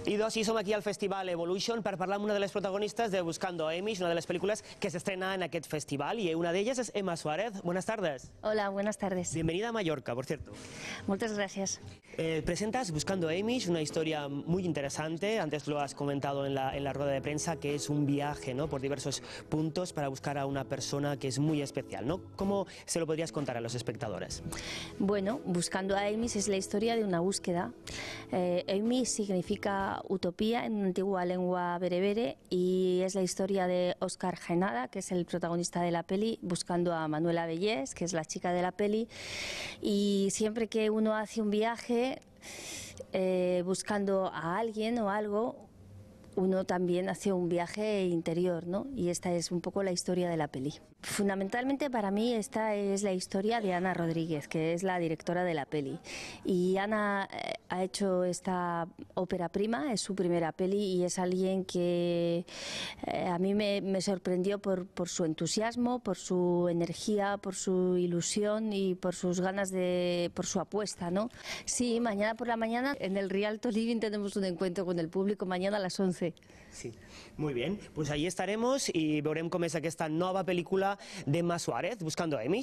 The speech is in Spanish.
I doncs sí, som aquí al Festival Evolution per parlar amb una de les protagonistes de Buscando a Amy, una de les películas que se estrena en aquest festival, y una de ellas es Emma Suárez. Buenas tardes. Hola, buenas tardes. Bienvenida a Mallorca, por cierto. Muchas gracias. Presentas Buscando a Amy, una historia muy interesante, antes lo has comentado en la rueda de prensa, que es un viaje, ¿no?, por diversos puntos para buscar a una persona que es muy especial, ¿no? ¿Cómo se lo podrías contar a los espectadores? Bueno, Buscando a Amy es la historia de una búsqueda. Amy significa utopía en una antigua lengua berebere y es la historia de Óscar Genada, que es el protagonista de la peli, buscando a Manuela Bellés, que es la chica de la peli, y siempre que uno hace un viaje buscando a alguien o algo, uno también hace un viaje interior, ¿no? Y esta es un poco la historia de la peli. Fundamentalmente para mí esta es la historia de Ana Rodríguez, que es la directora de la peli. Y Ana ha hecho esta ópera prima, es su primera peli y es alguien que a mí me sorprendió por su entusiasmo, por su energía, por su ilusión y por sus ganas por su apuesta, ¿no? Sí, mañana por la mañana en el Rialto Living tenemos un encuentro con el público, mañana a las 11. Sí, muy bien. Pues ahí estaremos y veurem com és aquesta nova pel·lícula d'Emma Suárez, Buscando a Amy.